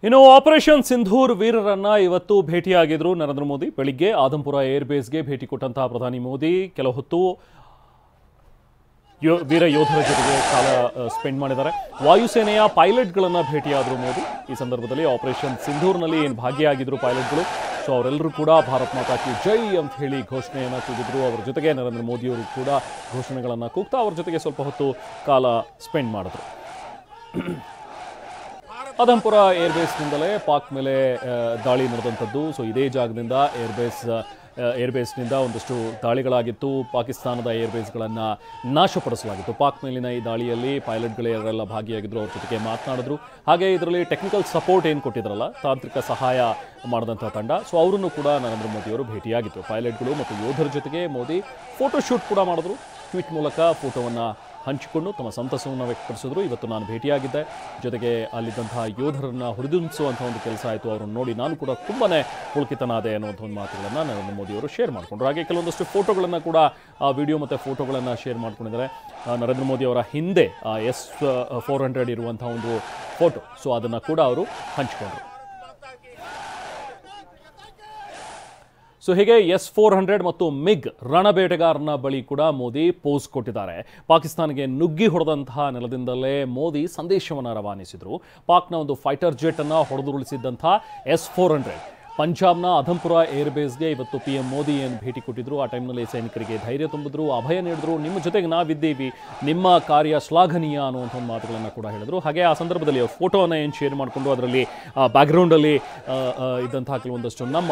ಇನ್ನು ಆಪರೇಷನ್ ಸಿಂಧೂರ್ ವೀರರನ್ನ ಇವತ್ತು ಭೇಟಿಯಾಗಿದ್ರು ನರೇಂದ್ರ ಮೋದಿ. ಬೆಳಿಗ್ಗೆ ಆದಂಪುರ ಏರ್ಬೇಸ್ಗೆ ಭೇಟಿ ಕೊಟ್ಟಂತಹ ಪ್ರಧಾನಿ ಮೋದಿ ಕೆಲ ಹೊತ್ತು ವೀರ ಯೋಧರ ಜೊತೆಗೆ ಕಾಲ ಸ್ಪೆಂಡ್ ಮಾಡಿದ್ದಾರೆ. ವಾಯುಸೇನೆಯ ಪೈಲಟ್ಗಳನ್ನು ಭೇಟಿಯಾದರು ಮೋದಿ. ಈ ಸಂದರ್ಭದಲ್ಲಿ ಆಪರೇಷನ್ ಸಿಂಧೂರ್ನಲ್ಲಿ ಏನು ಭಾಗಿಯಾಗಿದ್ರು ಪೈಲಟ್ಗಳು, ಸೊ ಅವರೆಲ್ಲರೂ ಕೂಡ ಭಾರತ್ ಮಾತಾ ಕಿ ಜೈ ಅಂತ ಹೇಳಿ ಘೋಷಣೆಯನ್ನು ಕೂಗಿದ್ರು. ಅವರ ಜೊತೆಗೆ ನರೇಂದ್ರ ಮೋದಿಯವರು ಕೂಡ ಘೋಷಣೆಗಳನ್ನು ಕೂಗ್ತಾ ಅವ್ರ ಜೊತೆಗೆ ಸ್ವಲ್ಪ ಹೊತ್ತು ಕಾಲ ಸ್ಪೆಂಡ್ ಮಾಡಿದ್ರು. ಆದಂಪುರ ಏರ್ಬೇಸ್ನಿಂದಲೇ ಪಾಕ್ ಮೇಲೆ ದಾಳಿ ನಡೆದಂಥದ್ದು. ಸೊ ಇದೇ ಜಾಗದಿಂದ ಏರ್ಬೇಸ್ನಿಂದ ಒಂದಷ್ಟು ದಾಳಿಗಳಾಗಿತ್ತು. ಪಾಕಿಸ್ತಾನದ ಏರ್ಬೇಸ್ಗಳನ್ನು ನಾಶಪಡಿಸಲಾಗಿತ್ತು. ಪಾಕ್ ಮೇಲಿನ ಈ ದಾಳಿಯಲ್ಲಿ ಪೈಲಟ್ಗಳೆಲ್ಲ ಭಾಗಿಯಾಗಿದ್ದರು, ಅವ್ರ ಜೊತೆಗೆ ಮಾತನಾಡಿದ್ರು. ಹಾಗೆ ಇದರಲ್ಲಿ ಟೆಕ್ನಿಕಲ್ ಸಪೋರ್ಟ್ ಏನು ಕೊಟ್ಟಿದ್ರಲ್ಲ, ತಾಂತ್ರಿಕ ಸಹಾಯ ಮಾಡಿದಂಥ ತಂಡ, ಸೊ ಅವರನ್ನು ಕೂಡ ನರೇಂದ್ರ ಮೋದಿಯವರು ಭೇಟಿಯಾಗಿತ್ತು. ಪೈಲಟ್ಗಳು ಮತ್ತು ಯೋಧರ ಜೊತೆಗೆ ಮೋದಿ ಫೋಟೋಶೂಟ್ ಕೂಡ ಮಾಡಿದ್ರು. ಟ್ವೀಟ್ ಮೂಲಕ ಫೋಟೋವನ್ನು ಹಂಚಿಕೊಂಡು ತಮ್ಮ ಸಂತಸವನ್ನು ವ್ಯಕ್ತಪಡಿಸಿದ್ರು. ಇವತ್ತು ನಾನು ಭೇಟಿಯಾಗಿದ್ದೆ, ಜೊತೆಗೆ ಅಲ್ಲಿದ್ದಂತಹ ಯೋಧರನ್ನು ಹುರಿದುಂಬಿಸುವಂಥ ಒಂದು ಕೆಲಸ ಆಯಿತು. ಅವರನ್ನು ನೋಡಿ ನಾನು ಕೂಡ ತುಂಬಾ ಪುಳಕಿತನಾದೆ ಅನ್ನುವಂಥ ಒಂದು ಮಾತುಗಳನ್ನು ನರೇಂದ್ರ ಮೋದಿಯವರು ಶೇರ್ ಮಾಡಿಕೊಂಡ್ರು. ಹಾಗೆ ಕೆಲವೊಂದಷ್ಟು ಫೋಟೋಗಳನ್ನು ಕೂಡ ವಿಡಿಯೋ ಮತ್ತು ಫೋಟೋಗಳನ್ನು ಶೇರ್ ಮಾಡ್ಕೊಂಡಿದ್ದಾರೆ. ನರೇಂದ್ರ ಮೋದಿ ಅವರ ಹಿಂದೆ S-400 ಇರುವಂಥ ಒಂದು ಫೋಟೋ, ಸೊ ಅದನ್ನು ಕೂಡ ಅವರು ಹಂಚಿಕೊಂಡ್ರು. ಸೊ ಹೀಗೆ S-400 ಮತ್ತು ಮಿಗ್ ರಣಬೇಟೆಗಾರನ ಬಳಿ ಕೂಡ ಮೋದಿ ಪೋಸ್ ಕೊಟ್ಟಿದ್ದಾರೆ. ಪಾಕಿಸ್ತಾನಿಗೆ ನುಗ್ಗಿ ಹೊಡೆದಂತಹ ನೆಲದಿಂದಲೇ ಮೋದಿ ಸಂದೇಶವನ್ನು ರವಾನಿಸಿದರು. ಪಾಕ್ನ ಒಂದು ಫೈಟರ್ ಜೆಟ್ ಅನ್ನು ಹೊಡೆದುರುಳಿಸಿದ್ದಂಥ S-400 ಪಂಜಾಬ್ನ ಆದಂಪುರ ಏರ್ಬೇಸ್ಗೆ ಇವತ್ತು PM ಮೋದಿ ಏನು ಭೇಟಿ ಕೊಟ್ಟಿದ್ರು. ಆ ಟೈಮ್ನಲ್ಲಿ ಸೈನಿಕರಿಗೆ ಧೈರ್ಯ ತುಂಬಿದ್ರು, ಅಭಯ ನೀಡಿದ್ರು. ನಿಮ್ಮ ಜೊತೆಗೆ ನಾವಿದ್ದೀವಿ, ನಿಮ್ಮ ಕಾರ್ಯ ಶ್ಲಾಘನೀಯ ಅನ್ನುವಂಥ ಒಂದು ಮಾತುಗಳನ್ನು ಕೂಡ ಹೇಳಿದರು. ಹಾಗೆ ಆ ಸಂದರ್ಭದಲ್ಲಿ ಫೋಟೋವನ್ನು ಏನು ಶೇರ್ ಮಾಡಿಕೊಂಡು ಅದರಲ್ಲಿ ಬ್ಯಾಕ್ಗ್ರೌಂಡಲ್ಲಿ ಇದ್ದಂತಹ ಕೆಲವೊಂದಷ್ಟು ನಮ್ಮ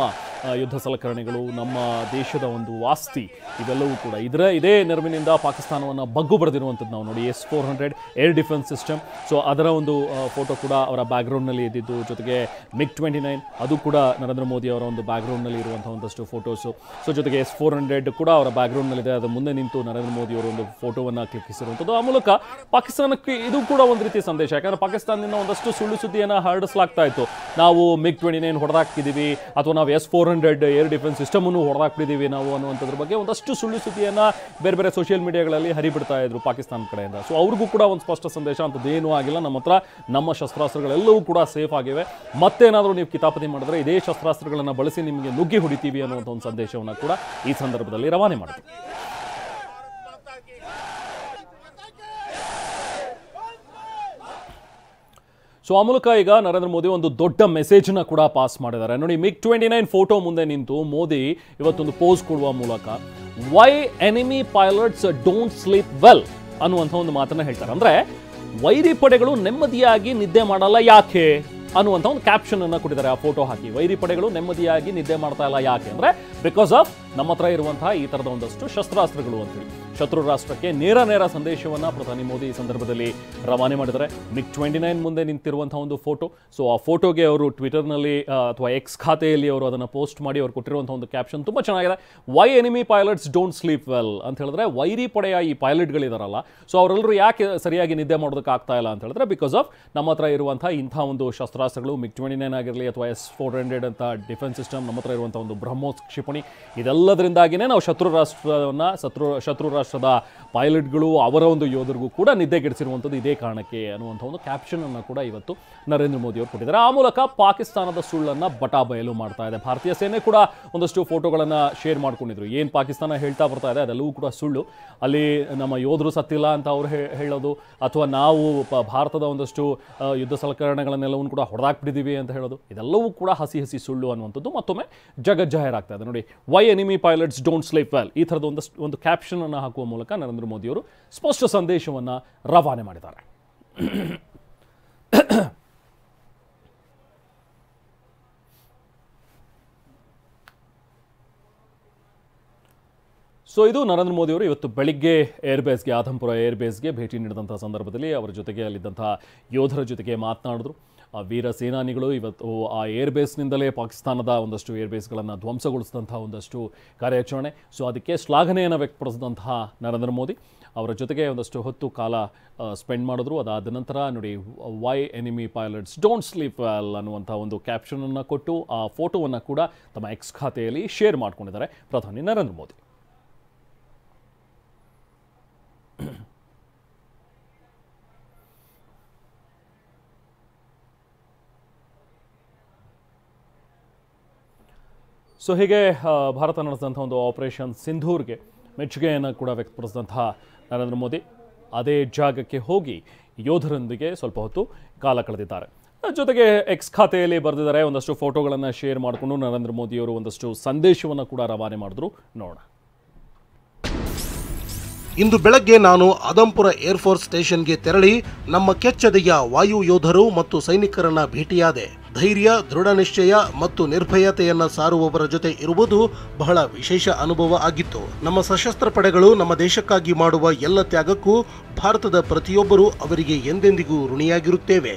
ಯುದ್ಧ ಸಲಕರಣೆಗಳು, ನಮ್ಮ ದೇಶದ ಒಂದು ಆಸ್ತಿ, ಇವೆಲ್ಲವೂ ಕೂಡ ಇದೇ ನೆರವಿನಿಂದ ಪಾಕಿಸ್ತಾನವನ್ನು ಬಗ್ಗು ಬರೆದಿರುವಂಥದ್ದು ನಾವು ನೋಡಿ. S-400 air defence system, so ಅದರ ಒಂದು ಫೋಟೋ ಕೂಡ ಅವರ ಬ್ಯಾಕ್ಗ್ರೌಂಡ್ನಲ್ಲಿ ಇದ್ದಿದ್ದು. ಜೊತೆಗೆ MiG-29 ಅದು ಕೂಡ ನರೇಂದ್ರ ಮೋದಿ ಅವರ ಒಂದು ಬ್ಯಾಕ್ಗ್ರೌಂಡ್ನಲ್ಲಿ ಇರುವಂಥ ಒಂದಷ್ಟು ಫೋಟೋಸು. ಸೊ ಜೊತೆಗೆ S-400 ಕೂಡ ಅವರ ಬ್ಯಾಕ್ಗ್ರೌಂಡ್ನಲ್ಲಿದೆ. ಅದರ ಮುಂದೆ ನಿಂತು ನರೇಂದ್ರ ಮೋದಿ ಅವರು ಒಂದು ಫೋಟೋವನ್ನು ಕ್ಲಿಕ್ಕಿಸಿರುವಂಥದ್ದು. ಆ ಮೂಲಕ ಪಾಕಿಸ್ತಾನಕ್ಕೆ ಇದು ಕೂಡ ಒಂದು ರೀತಿಯ ಸಂದೇಶ. ಯಾಕಂದರೆ ಪಾಕಿಸ್ತಾನದಿಂದ ಒಂದಷ್ಟು ಸುಳ್ಳು ಸುದ್ದಿಯನ್ನು ಹರಡಿಸಲಾಗ್ತಾ ಇತ್ತು. ನಾವು MiG-29 ಹೊಡೆದಾಕ್ತಿದ್ದೀವಿ, ಅಥವಾ ನಾವು S-400 ಏರ್ ಡಿಫೆನ್ಸ್ ಸಿಸ್ಟಮನ್ನು ಹೊಡೆದಾಕ್ಬಿಟ್ಟಿದ್ದೀವಿ ನಾವು ಅನ್ನುವಂಥದ್ರ ಬಗ್ಗೆ ಒಂದಷ್ಟು ಸುಳ್ಳು ಸುದ್ದಿಯನ್ನು ಬೇರೆ ಬೇರೆ ಸೋಷಿಯಲ್ ಮೀಡಿಯಾಗಳಲ್ಲಿ ಹರಿಬಿಡ್ತಾ ಇದ್ರು ಪಾಕಿಸ್ತಾನ ಕಡೆಯಿಂದ. ಸೊ ಅವ್ರಿಗೂ ಕೂಡ ಒಂದು ಸ್ಪಷ್ಟ ಸಂದೇಶ, ಅಂಥದ್ದೇನೂ ಆಗಿಲ್ಲ, ನಮ್ಮ ಹತ್ರ ನಮ್ಮ ಶಸ್ತ್ರಾಸ್ತ್ರಗಳೆಲ್ಲವೂ ಕೂಡ ಸೇಫ್ ಆಗಿವೆ. ಮತ್ತೇನಾದರೂ ನೀವು ಕಿತಾಪತಿ ಮಾಡಿದ್ರೆ ಇದೇ ಶಸ್ತ್ರಾಸ್ತ್ರಗಳನ್ನು ಬಳಸಿ ನಿಮಗೆ ನುಗ್ಗಿ ಹೊಡಿತೀವಿ ಅನ್ನುವಂಥ ಒಂದು ಸಂದೇಶವನ್ನು ಕೂಡ ಈ ಸಂದರ್ಭದಲ್ಲಿ ರವಾನೆ ಮಾಡಿದ್ರು. ಸೊ ಆ ಮೂಲಕ ಈಗ ನರೇಂದ್ರ ಮೋದಿ ಒಂದು ದೊಡ್ಡ ಮೆಸೇಜ್ನ ಕೂಡ ಪಾಸ್ ಮಾಡಿದ್ದಾರೆ ನೋಡಿ. MiG-29 ಫೋಟೋ ಮುಂದೆ ನಿಂತು ಮೋದಿ ಇವತ್ತೊಂದು ಪೋಸ್ ಕೊಡುವ ಮೂಲಕ why enemy pilots don't sleep well ಅನ್ನುವಂಥ ಒಂದು ಮಾತನ್ನ ಹೇಳ್ತಾರೆ. ಅಂದ್ರೆ ವೈರಿ ಪಡೆಗಳು ನೆಮ್ಮದಿಯಾಗಿ ನಿದ್ದೆ ಮಾಡಲ್ಲ ಯಾಕೆ ಅನ್ನುವಂಥ ಒಂದು ಕ್ಯಾಪ್ಷನ್ ಅನ್ನು ಕೊಟ್ಟಿದ್ದಾರೆ ಆ ಫೋಟೋ ಹಾಕಿ. ವೈರಿ ಪಡೆಗಳು ನೆಮ್ಮದಿಯಾಗಿ ನಿದ್ದೆ ಮಾಡ್ತಾ ಇಲ್ಲ ಯಾಕೆ ಅಂದ್ರೆ ಬಿಕಾಸ್ ಆಫ್ ನಮ್ಮ ಹತ್ರ ಇರುವಂತಹ ಈ ಥರದ ಒಂದಷ್ಟು ಶಸ್ತ್ರಾಸ್ತ್ರಗಳು ಅಂತೇಳಿ ಶತ್ರು ರಾಷ್ಟ್ರಕ್ಕೆ ನೇರ ಸಂದೇಶವನ್ನು ಪ್ರಧಾನಿ ಮೋದಿ ಈ ಸಂದರ್ಭದಲ್ಲಿ ರವಾನೆ ಮಾಡಿದ್ದಾರೆ. MiG-29 ಮುಂದೆ ನಿಂತಿರುವಂತಹ ಒಂದು ಫೋಟೋ. ಸೊ ಆ ಫೋಟೋಗೆ ಅವರು ಟ್ವಿಟರ್ನಲ್ಲಿ ಅಥವಾ X ಖಾತೆಯಲ್ಲಿ ಅವರು ಅದನ್ನು ಪೋಸ್ಟ್ ಮಾಡಿ ಅವರು ಕೊಟ್ಟಿರುವಂಥ ಒಂದು ಕ್ಯಾಪ್ಷನ್ ತುಂಬ ಚೆನ್ನಾಗಿದೆ. Why enemy pilots don't sleep well ಅಂತ ಹೇಳಿದ್ರೆ ವೈರಿ ಪಡೆಯ ಈ ಪೈಲಟ್ಗಳಿದಾರಲ್ಲ, ಸೊ ಅವರೆಲ್ಲರೂ ಯಾಕೆ ಸರಿಯಾಗಿ ನಿದ್ದೆ ಮಾಡೋದಕ್ಕೆ ಆಗ್ತಾ ಇಲ್ಲ ಅಂತ ಹೇಳಿದ್ರೆ ಬಿಕಾಸ್ ಆಫ್ ನಮ್ಮ ಹತ್ರ ಇರುವಂತಹ ಇಂಥ ಒಂದು ಶಸ್ತ್ರಾಸ್ತ್ರಗಳು MiG-29 ಆಗಿರಲಿ ಅಥವಾ S-400 ಅಂತ ಡಿಫೆನ್ಸ್ ಸಿಸ್ಟಮ್, ನಮ್ಮ ಹತ್ರ ಇರುವಂಥ ಒಂದು ಬ್ರಹ್ಮೋಸ್ ಕ್ಷಿಪಣಿ, ಇದೆಲ್ಲದರಿಂದಾಗಿಯೇ ನಾವು ಶತ್ರು ರಾಷ್ಟ್ರದ ಪೈಲಟ್ಗಳು ಅವರ ಒಂದು ಯೋಧರಿಗೂ ಕೂಡ ನಿದ್ದೆಗೆಡಿಸಿರುವಂಥದ್ದು ಇದೇ ಕಾರಣಕ್ಕೆ ಅನ್ನುವಂಥ ಒಂದು ಕ್ಯಾಪ್ಷನ್ ಅನ್ನು ಕೂಡ ಇವತ್ತು ನರೇಂದ್ರ ಮೋದಿ ಅವರು ಕೊಟ್ಟಿದ್ದಾರೆ. ಆ ಮೂಲಕ ಪಾಕಿಸ್ತಾನದ ಸುಳ್ಳನ್ನು ಬಯಲು ಮಾಡ್ತಾ ಇದೆ. ಭಾರತೀಯ ಸೇನೆ ಕೂಡ ಒಂದಷ್ಟು ಫೋಟೋಗಳನ್ನು ಶೇರ್ ಮಾಡ್ಕೊಂಡಿದ್ರು. ಏನು ಪಾಕಿಸ್ತಾನ ಹೇಳ್ತಾ ಬರ್ತಾ ಇದೆ ಅದೆಲ್ಲವೂ ಕೂಡ ಸುಳ್ಳು. ಅಲ್ಲಿ ನಮ್ಮ ಯೋಧರು ಸತ್ತಿಲ್ಲ ಅಂತ ಅವ್ರು ಹೇಳೋದು, ಅಥವಾ ನಾವು ಭಾರತದ ಒಂದಷ್ಟು ಯುದ್ಧ ಸಲಕರಣೆಗಳನ್ನೆಲ್ಲವೂ ಕೂಡ ಹೊಡೆದಾಕ್ಬಿಟ್ಟಿದ್ದೀವಿ ಅಂತ ಹೇಳೋದು, ಇದೆಲ್ಲವೂ ಕೂಡ ಹಸಿ ಸುಳ್ಳು ಅನ್ನುವಂಥದ್ದು ಮತ್ತೊಮ್ಮೆ ಜಗಜ್ಜಾಹೀರಾಗ್ತಾ ಇದೆ ನೋಡಿ. Why enemy pilots don't sleep well, ಈ ಥರದ ಒಂದು ಕ್ಯಾಪ್ಷನ್ ಅನ್ನು ಹಾಕುವ ಮೂಲಕ ನರೇಂದ್ರ ಮೋದಿಯವರು ಸ್ಪಷ್ಟ ಸಂದೇಶವನ್ನು ರವಾನೆ ಮಾಡಿದ್ದಾರೆ. ಸೊ ಇದು ನರೇಂದ್ರ ಮೋದಿಯವರು ಇವತ್ತು ಬೆಳಿಗ್ಗೆ ಏರ್ಬೇಸ್ಗೆ, ಆದಂಪುರ ಏರ್ಬೇಸ್ಗೆ ಭೇಟಿ ನೀಡಿದಂಥ ಸಂದರ್ಭದಲ್ಲಿ ಅವರ ಜೊತೆಗೆ ಅಲ್ಲಿದ್ದಂಥ ಯೋಧರ ಜೊತೆಗೆ ಮಾತನಾಡಿದ್ರು. ವೀರ ಸೇನಾನಿಗಳು ಇವತ್ತು ಆ ಏರ್ಬೇಸ್ನಿಂದಲೇ ಪಾಕಿಸ್ತಾನದ ಒಂದಷ್ಟು ಏರ್ಬೇಸ್ಗಳನ್ನು ಧ್ವಂಸಗೊಳಿಸಿದಂಥ ಒಂದಷ್ಟು ಕಾರ್ಯಾಚರಣೆ, ಸೊ ಅದಕ್ಕೆ ಶ್ಲಾಘನೆಯನ್ನು ವ್ಯಕ್ತಪಡಿಸಿದಂತಹ ನರೇಂದ್ರ ಮೋದಿ ಅವರ ಜೊತೆಗೆ ಒಂದಷ್ಟು ಹೊತ್ತು ಕಾಲ ಸ್ಪೆಂಡ್ ಮಾಡಿದ್ರು. ಅದಾದ ನಂತರ ನೋಡಿ why enemy pilots don't sleep well ಅನ್ನುವಂಥ ಒಂದು ಕ್ಯಾಪ್ಷನನ್ನು ಕೊಟ್ಟು ಆ ಫೋಟೋವನ್ನು ಕೂಡ ತಮ್ಮ X ಖಾತೆಯಲ್ಲಿ ಶೇರ್ ಮಾಡ್ಕೊಂಡಿದ್ದಾರೆ ಪ್ರಧಾನಿ ನರೇಂದ್ರ ಮೋದಿ. ಸೊ ಹೀಗೆ ಭಾರತ ನಡೆಸಿದಂಥ ಒಂದು ಆಪರೇಷನ್ ಸಿಂಧೂರ್ಗೆ ಮೆಚ್ಚುಗೆಯನ್ನು ಕೂಡ ವ್ಯಕ್ತಪಡಿಸಿದಂತಹ ನರೇಂದ್ರ ಮೋದಿ ಅದೇ ಜಾಗಕ್ಕೆ ಹೋಗಿ ಯೋಧರೊಂದಿಗೆ ಸ್ವಲ್ಪ ಹೊತ್ತು ಕಾಲ ಕಳೆದಿದ್ದಾರೆ. ಜೊತೆಗೆ ಎಕ್ಸ್ ಖಾತೆಯಲ್ಲಿ ಬರೆದಿದ್ದಾರೆ. ಒಂದಷ್ಟು ಫೋಟೋಗಳನ್ನು ಶೇರ್ ಮಾಡಿಕೊಂಡು ನರೇಂದ್ರ ಮೋದಿಯವರು ಒಂದಷ್ಟು ಸಂದೇಶವನ್ನು ಕೂಡ ರವಾನೆ ಮಾಡಿದ್ರು. ನೋಡೋಣ. ಇಂದು ಬೆಳಗ್ಗೆ ನಾನು ಆದಂಪುರ ಏರ್ಫೋರ್ಸ್ ಸ್ಟೇಷನ್ಗೆ ತೆರಳಿ ನಮ್ಮ ಕೆಚ್ಚೆದೆಯ ವಾಯು ಯೋಧರು ಮತ್ತು ಸೈನಿಕರನ್ನ ಭೇಟಿಯಾದೆ. ಧೈರ್ಯ, ದೃಢ ನಿಶ್ಚಯ ಮತ್ತು ನಿರ್ಭಯತೆಯನ್ನ ಸಾರುವವರ ಜೊತೆ ಇರುವುದು ಬಹಳ ವಿಶೇಷ ಅನುಭವ ಆಗಿತ್ತು. ನಮ್ಮ ಸಶಸ್ತ್ರ ಪಡೆಗಳು ನಮ್ಮ ದೇಶಕ್ಕಾಗಿ ಮಾಡುವ ಎಲ್ಲ ತ್ಯಾಗಕ್ಕೂ ಭಾರತದ ಪ್ರತಿಯೊಬ್ಬರೂ ಅವರಿಗೆ ಎಂದೆಂದಿಗೂ ಋಣಿಯಾಗಿರುತ್ತೇವೆ.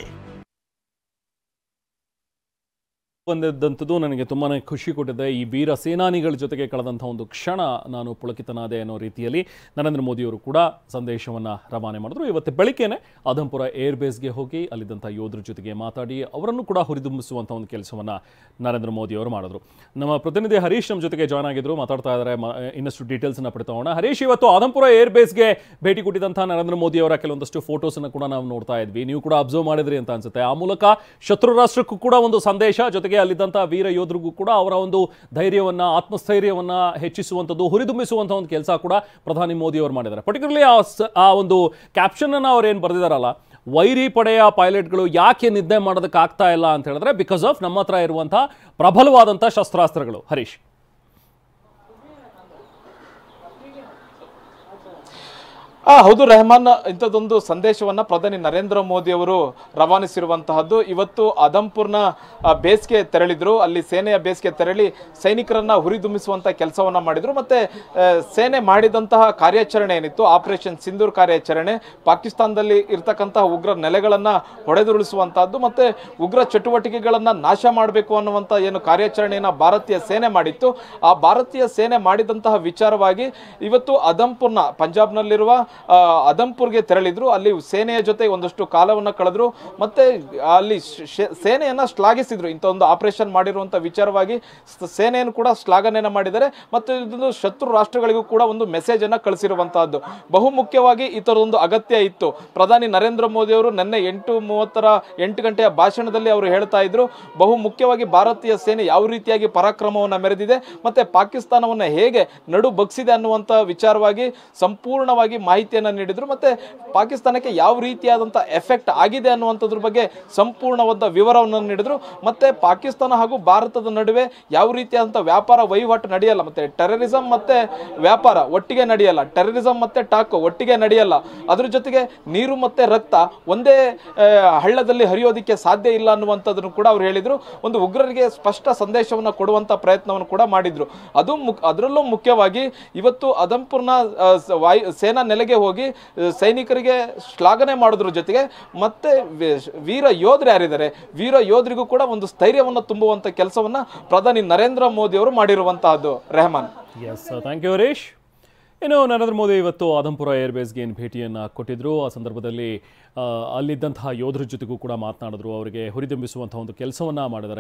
ಬಂದಿದ್ದಂಥದ್ದು ನನಗೆ ತುಂಬಾ ಖುಷಿ ಕೊಟ್ಟಿದೆ. ಈ ವೀರ ಸೇನಾನಿಗಳ ಜೊತೆಗೆ ಕಳೆದಂಥ ಒಂದು ಕ್ಷಣ ನಾನು ಪುಳಕಿತನಾದೆ ಅನ್ನೋ ರೀತಿಯಲ್ಲಿ ನರೇಂದ್ರ ಮೋದಿಯವರು ಕೂಡ ಸಂದೇಶವನ್ನು ರವಾನೆ ಮಾಡಿದ್ರು. ಇವತ್ತು ಬೆಳಗ್ಗೆನೆ ಆದಂಪುರ ಏರ್ಬೇಸ್ಗೆ ಹೋಗಿ ಅಲ್ಲಿದ್ದಂಥ ಯೋಧರ ಜೊತೆಗೆ ಮಾತಾಡಿ ಅವರನ್ನು ಕೂಡ ಹುರಿದುಂಬಿಸುವಂಥ ಒಂದು ಕೆಲಸವನ್ನು ನರೇಂದ್ರ ಮೋದಿಯವರು ಮಾಡಿದ್ರು. ನಮ್ಮ ಪ್ರತಿನಿಧಿ ಹರೀಶ್ ನಮ್ಮ ಜೊತೆಗೆ ಜಾಯ್ನ್ ಆಗಿದ್ರು, ಮಾತಾಡ್ತಾ ಇದ್ದಾರೆ. ಇನ್ನಷ್ಟು ಡೀಟೇಲ್ಸನ್ನು ಪಡ್ತಾ ಹೋಗೋಣ. ಹರೀಶ್, ಇವತ್ತು ಆದಂಪುರ ಏರ್ಬೇಸ್ಗೆ ಭೇಟಿ ಕೊಟ್ಟಿದ್ದಂಥ ನರೇಂದ್ರ ಮೋದಿಯವರ ಕೆಲವೊಂದಷ್ಟು ಫೋಟೋಸನ್ನು ಕೂಡ ನಾವು ನೋಡ್ತಾ ಇದ್ವಿ. ನೀವು ಕೂಡ ಅಬ್ಸರ್ವ್ ಮಾಡಿದ್ರಿ ಅಂತ ಅನ್ಸುತ್ತೆ. ಆ ಮೂಲಕ ಶತ್ರು ರಾಷ್ಟ್ರಕ್ಕೂ ಕೂಡ ಒಂದು ಸಂದೇಶ, ಜೊತೆಗೆ ಅಲ್ಲಿದ್ದಂಥ ವೀರ ಯೋಧರಿಗೂ ಕೂಡ ಅವರ ಒಂದು ಧೈರ್ಯವನ್ನ, ಆತ್ಮಸ್ಥೈರ್ಯವನ್ನ ಹೆಚ್ಚಿಸುವಂಥದ್ದು, ಹುರಿದುಂಬಿಸುವಂಥ ಒಂದು ಕೆಲಸ ಕೂಡ ಪ್ರಧಾನಿ ಮೋದಿ ಅವರು ಮಾಡಿದ್ದಾರೆ. ಪರ್ಟಿಕ್ಯುಲರ್ಲಿ ಆ ಒಂದು ಕ್ಯಾಪ್ಷನ್ ಅನ್ನು ಅವ್ರು ಏನು ಬರೆದಿದ್ದಾರಲ್ಲ, ವೈರಿ ಪಡೆಯ ಪೈಲಟ್ಗಳು ಯಾಕೆ ನಿದ್ದೆ ಮಾಡೋದಕ್ಕಾಗ್ತಾ ಇಲ್ಲ ಅಂತ ಹೇಳಿದ್ರೆ ಬಿಕಾಸ್ ಆಫ್ ನಮ್ಮ ಹತ್ರ ಇರುವಂತಹ ಪ್ರಬಲವಾದಂಥ ಶಸ್ತ್ರಾಸ್ತ್ರಗಳು. ಹರೀಶ್, ಹೌದು ರೆಹಮಾನ್, ಇಂಥದ್ದೊಂದು ಸಂದೇಶವನ್ನು ಪ್ರಧಾನಿ ನರೇಂದ್ರ ಮೋದಿ ಅವರು ರವಾನಿಸಿರುವಂತಹದ್ದು. ಇವತ್ತು ಆದಂಪುರ್ನ ಬೇಸ್ಗೆ ತೆರಳಿದ್ರು. ಅಲ್ಲಿ ಸೇನೆಯ ಬೇಸ್ಗೆ ತೆರಳಿ ಸೈನಿಕರನ್ನ ಹುರಿದುಂಬಿಸುವಂಥ ಕೆಲಸವನ್ನು ಮಾಡಿದ್ರು. ಮತ್ತೆ ಸೇನೆ ಮಾಡಿದಂತಹ ಕಾರ್ಯಾಚರಣೆ ಏನಿತ್ತು, ಆಪರೇಷನ್ ಸಿಂಧೂರ್ ಕಾರ್ಯಾಚರಣೆ, ಪಾಕಿಸ್ತಾನದಲ್ಲಿ ಇರ್ತಕ್ಕಂತಹ ಉಗ್ರ ನೆಲೆಗಳನ್ನು ಹೊಡೆದುರುಳಿಸುವಂತಹದ್ದು ಮತ್ತೆ ಉಗ್ರ ಚಟುವಟಿಕೆಗಳನ್ನು ನಾಶ ಮಾಡಬೇಕು ಅನ್ನುವಂಥ ಏನು ಕಾರ್ಯಾಚರಣೆಯನ್ನು ಭಾರತೀಯ ಸೇನೆ ಮಾಡಿತ್ತು, ಆ ಭಾರತೀಯ ಸೇನೆ ಮಾಡಿದಂತಹ ವಿಚಾರವಾಗಿ ಇವತ್ತು ಆದಂಪುರ್ನ ಪಂಜಾಬ್ನಲ್ಲಿರುವ ಆದಂಪುರ್ಗೆ ತೆರಳಿದ್ರು. ಅಲ್ಲಿ ಸೇನೆಯ ಜೊತೆ ಒಂದಷ್ಟು ಕಾಲವನ್ನು ಕಳೆದ್ರು. ಮತ್ತೆ ಅಲ್ಲಿ ಸೇನೆಯನ್ನ ಶ್ಲಾಘಿಸಿದ್ರು. ಇಂಥ ಒಂದು ಆಪರೇಷನ್ ಮಾಡಿರುವಂತ ವಿಚಾರವಾಗಿ ಸೇನೆಯನ್ನು ಕೂಡ ಶ್ಲಾಘನೆಯನ್ನ ಮಾಡಿದ್ದಾರೆ. ಮತ್ತು ಇದೊಂದು ಶತ್ರು ರಾಷ್ಟ್ರಗಳಿಗೂ ಕೂಡ ಒಂದು ಮೆಸೇಜ್ ಅನ್ನ ಕಳಿಸಿರುವಂತಹದ್ದು. ಬಹುಮುಖ್ಯವಾಗಿ ಈ ತರದೊಂದು ಅಗತ್ಯ ಇತ್ತು. ಪ್ರಧಾನಿ ನರೇಂದ್ರ ಮೋದಿ ಅವರು ನಿನ್ನೆ 8 ಗಂಟೆಯ ಭಾಷಣದಲ್ಲಿ ಅವರು ಹೇಳ್ತಾ ಇದ್ರು, ಬಹು ಮುಖ್ಯವಾಗಿ ಭಾರತೀಯ ಸೇನೆ ಯಾವ ರೀತಿಯಾಗಿ ಪರಾಕ್ರಮವನ್ನು ಮೆರೆದಿದೆ ಮತ್ತೆ ಪಾಕಿಸ್ತಾನವನ್ನು ಹೇಗೆ ನಡು ಬಗ್ಸಿದೆ ಅನ್ನುವಂಥ ವಿಚಾರವಾಗಿ ಸಂಪೂರ್ಣವಾಗಿ ಮಾಹಿತಿಯನ್ನು ನೀಡಿದ್ರು. ಮತ್ತೆ ಪಾಕಿಸ್ತಾನಕ್ಕೆ ಯಾವ ರೀತಿಯಾದಂಥ ಎಫೆಕ್ಟ್ ಆಗಿದೆ ಅನ್ನುವಂಥದ್ರ ಬಗ್ಗೆ ಸಂಪೂರ್ಣವಾದ ವಿವರವನ್ನು ನೀಡಿದ್ರು. ಮತ್ತೆ ಪಾಕಿಸ್ತಾನ ಹಾಗೂ ಭಾರತದ ನಡುವೆ ಯಾವ ರೀತಿಯಾದಂಥ ವ್ಯಾಪಾರ ವಹಿವಾಟು ನಡೆಯಲ್ಲ, ಮತ್ತೆ ಟೆರರಿಸಂ ಮತ್ತೆ ವ್ಯಾಪಾರ ಒಟ್ಟಿಗೆ ನಡೆಯಲ್ಲ, ಟೆರರಿಸಂ ಮತ್ತೆ ಟಾಕ್ ಒಟ್ಟಿಗೆ ನಡೆಯಲ್ಲ. ಅದ್ರ ಜೊತೆಗೆ ನೀರು ಮತ್ತೆ ರಕ್ತ ಒಂದೇ ಹಳ್ಳದಲ್ಲಿ ಹರಿಯೋದಕ್ಕೆ ಸಾಧ್ಯ ಇಲ್ಲ ಅನ್ನುವಂಥದ್ದನ್ನು ಕೂಡ ಅವ್ರು ಹೇಳಿದ್ರು. ಒಂದು ಉಗ್ರರಿಗೆ ಸ್ಪಷ್ಟ ಸಂದೇಶವನ್ನು ಕೊಡುವಂಥ ಪ್ರಯತ್ನವನ್ನು ಕೂಡ ಮಾಡಿದ್ರು. ಅದರಲ್ಲೂ ಮುಖ್ಯವಾಗಿ ಇವತ್ತು ಆದಂಪುರ್ನ ಸೇನಾ ನೆಲೆಗೆ ಹೋಗಿ ಸೈನಿಕರಿಗೆ ಶ್ಲಾಘನೆ ಮಾಡೋದ್ರ ಜೊತೆಗೆ ಮತ್ತೆ ವೀರ ಯೋಧರು ಯಾರಿದ್ದಾರೆ, ವೀರ ಯೋಧರಿಗೂ ಕೂಡ ಒಂದು ಸ್ಥೈರ್ಯವನ್ನು ತುಂಬುವಂತ ಕೆಲಸವನ್ನ ಪ್ರಧಾನಿ ನರೇಂದ್ರ ಮೋದಿ ಅವರು ಮಾಡಿರುವಂತಹದ್ದು. Rehman, yes, thank you Harish. ಇನ್ನು ನರೇಂದ್ರ ಮೋದಿ ಇವತ್ತು ಆದಂಪುರ ಏರ್ಬೇಸ್ಗೆ ಏನು ಭೇಟಿಯನ್ನು ಕೊಟ್ಟಿದ್ರು. ಆ ಸಂದರ್ಭದಲ್ಲಿ ಅಲ್ಲಿದ್ದಂತಹ ಯೋಧರ ಜೊತೆಗೂ ಕೂಡ ಮಾತನಾಡಿದ್ರು. ಅವರಿಗೆ ಹುರಿದುಂಬಿಸುವಂತಹ ಒಂದು ಕೆಲಸವನ್ನ ಮಾಡಿದ್ದಾರೆ.